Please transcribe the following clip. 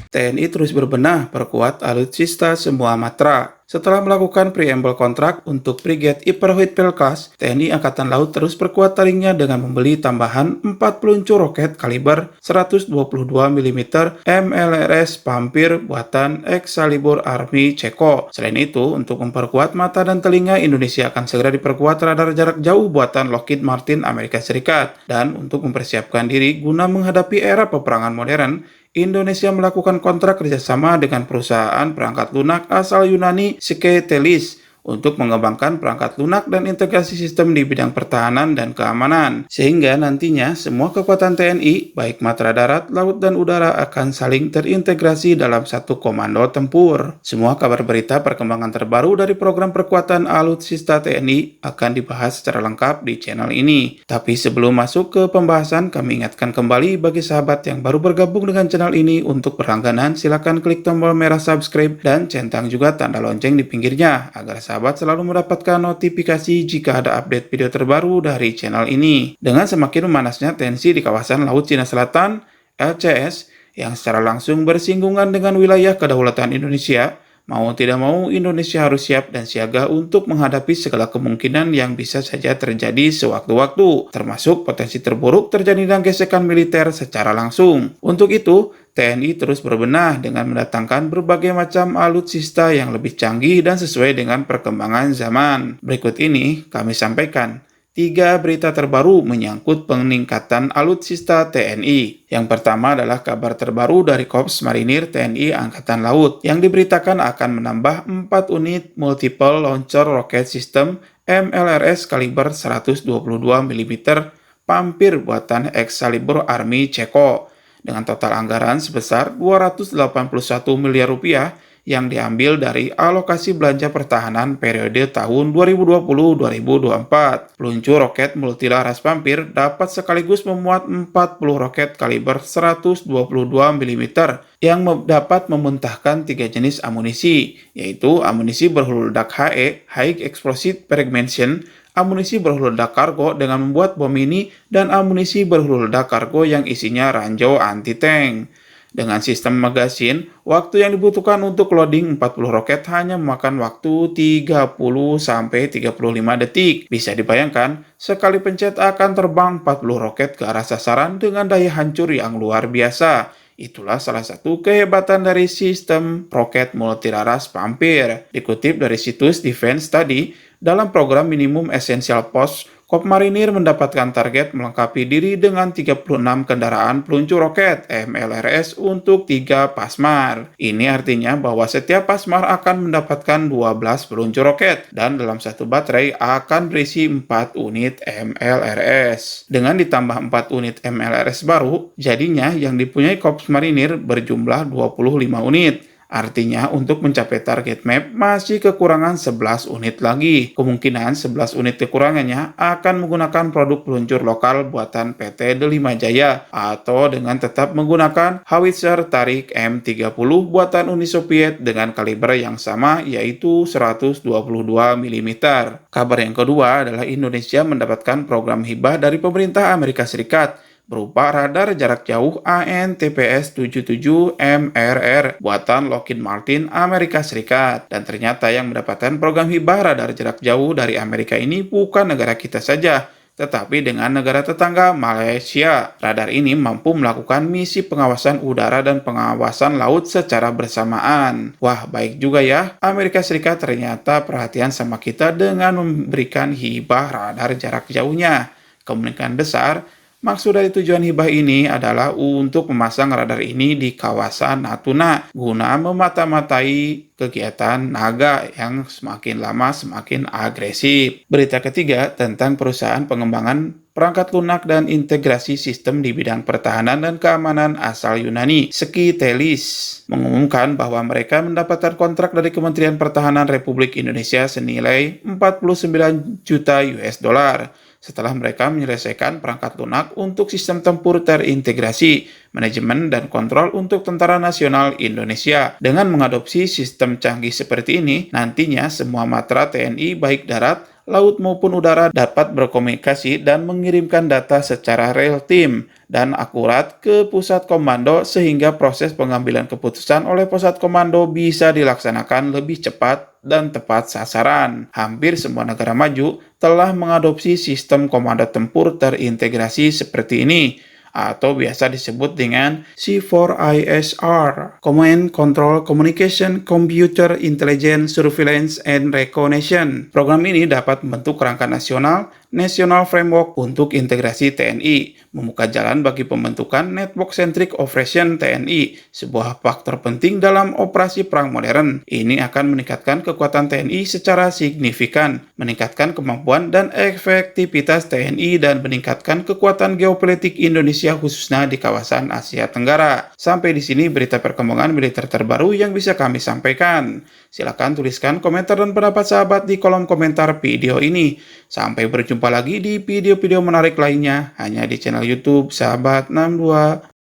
TNI terus berbenah perkuat alutsista semua matra. Setelah melakukan preamble kontrak untuk Frigate Iperhuit Pelkas, TNI Angkatan Laut terus perkuat taringnya dengan membeli tambahan 4 peluncur roket kaliber 122 mm MLRS Pampir buatan Excalibur Army Ceko. Selain itu, untuk memperkuat mata dan telinga, Indonesia akan segera diperkuat radar jarak jauh buatan Lockheed Martin Amerika Serikat. Dan untuk mempersiapkan diri guna menghadapi era peperangan modern, Indonesia melakukan kontrak kerjasama dengan perusahaan perangkat lunak asal Yunani Sketelis untuk mengembangkan perangkat lunak dan integrasi sistem di bidang pertahanan dan keamanan. Sehingga nantinya semua kekuatan TNI, baik matra darat, laut, dan udara akan saling terintegrasi dalam satu komando tempur. Semua kabar berita perkembangan terbaru dari program perkuatan alutsista TNI akan dibahas secara lengkap di channel ini. Tapi sebelum masuk ke pembahasan, kami ingatkan kembali bagi sahabat yang baru bergabung dengan channel ini untuk berlangganan, silakan klik tombol merah subscribe dan centang juga tanda lonceng di pinggirnya agar sahabat selalu mendapatkan notifikasi jika ada update video terbaru dari channel ini. Dengan semakin memanasnya tensi di kawasan Laut Cina Selatan, LCS, yang secara langsung bersinggungan dengan wilayah kedaulatan Indonesia, mau tidak mau Indonesia harus siap dan siaga untuk menghadapi segala kemungkinan yang bisa saja terjadi sewaktu-waktu, termasuk potensi terburuk terjadinya gesekan militer secara langsung. Untuk itu, TNI terus berbenah dengan mendatangkan berbagai macam alutsista yang lebih canggih dan sesuai dengan perkembangan zaman. Berikut ini kami sampaikan 3 berita terbaru menyangkut peningkatan alutsista TNI. Yang pertama adalah kabar terbaru dari Korps Marinir TNI Angkatan Laut yang diberitakan akan menambah 4 unit Multiple Launcher Rocket System MLRS kaliber 122 mm Pampir buatan Excalibur Army Ceko dengan total anggaran sebesar 281 miliar rupiah yang diambil dari alokasi belanja pertahanan periode tahun 2020-2024. Peluncur roket multilaras Pampir dapat sekaligus memuat 40 roket kaliber 122 mm yang dapat memuntahkan 3 jenis amunisi, yaitu amunisi berhulu ledak HE, High Explosive Fragmentation, amunisi berhulu ledak kargo dengan membuat bom mini, dan amunisi berhulu ledak kargo yang isinya ranjau anti-tank. Dengan sistem magasin, waktu yang dibutuhkan untuk loading 40 roket hanya memakan waktu 30-35 detik. Bisa dibayangkan, sekali pencet akan terbang 40 roket ke arah sasaran dengan daya hancur yang luar biasa. Itulah salah satu kehebatan dari sistem roket multilaras Pampir. Dikutip dari situs Defense Study, dalam program Minimum Essential Force, Korps Marinir mendapatkan target melengkapi diri dengan 36 kendaraan peluncur roket MLRS untuk 3 Pasmar. Ini artinya bahwa setiap Pasmar akan mendapatkan 12 peluncur roket dan dalam satu baterai akan berisi 4 unit MLRS. Dengan ditambah 4 unit MLRS baru, jadinya yang dipunyai Korps Marinir berjumlah 25 unit. Artinya untuk mencapai target map masih kekurangan 11 unit lagi. Kemungkinan 11 unit kekurangannya akan menggunakan produk peluncur lokal buatan PT Delima Jaya atau dengan tetap menggunakan howitzer tarik M30 buatan Uni Soviet dengan kaliber yang sama yaitu 122 mm. Kabar yang kedua adalah Indonesia mendapatkan program hibah dari pemerintah Amerika Serikat berupa radar jarak jauh AN/TPS-77 MRR buatan Lockheed Martin Amerika Serikat. Dan ternyata yang mendapatkan program hibah radar jarak jauh dari Amerika ini bukan negara kita saja, tetapi dengan negara tetangga Malaysia. Radar ini mampu melakukan misi pengawasan udara dan pengawasan laut secara bersamaan. Wah, baik juga ya. Amerika Serikat ternyata perhatian sama kita dengan memberikan hibah radar jarak jauhnya. Kemungkinan besar maksud dari tujuan hibah ini adalah untuk memasang radar ini di kawasan Natuna guna memata-matai kegiatan naga yang semakin lama semakin agresif. Berita ketiga tentang perusahaan pengembangan perangkat lunak dan integrasi sistem di bidang pertahanan dan keamanan asal Yunani, Sketelis, mengumumkan bahwa mereka mendapatkan kontrak dari Kementerian Pertahanan Republik Indonesia senilai 49 juta US dollar. Setelah mereka menyelesaikan perangkat lunak untuk sistem tempur terintegrasi, manajemen dan kontrol untuk Tentara Nasional Indonesia. Dengan mengadopsi sistem canggih seperti ini, nantinya semua matra TNI baik darat, laut maupun udara dapat berkomunikasi dan mengirimkan data secara real time dan akurat ke pusat komando sehingga proses pengambilan keputusan oleh pusat komando bisa dilaksanakan lebih cepat dan tepat sasaran. Hampir semua negara maju telah mengadopsi sistem komando tempur terintegrasi seperti ini, atau biasa disebut dengan C4ISR, Command, Control, Communication, Computer, Intelligence, Surveillance, and Recognition. Program ini dapat membentuk kerangka nasional, National Framework untuk integrasi TNI, membuka jalan bagi pembentukan Network-Centric Operation TNI, sebuah faktor penting dalam operasi perang modern. Ini akan meningkatkan kekuatan TNI secara signifikan, meningkatkan kemampuan dan efektivitas TNI, dan meningkatkan kekuatan geopolitik Indonesia khususnya di kawasan Asia Tenggara. Sampai di sini berita perkembangan militer terbaru yang bisa kami sampaikan. Silakan tuliskan komentar dan pendapat sahabat di kolom komentar video ini. Sampai berjumpa lagi di video-video menarik lainnya hanya di channel YouTube Sahabat 62.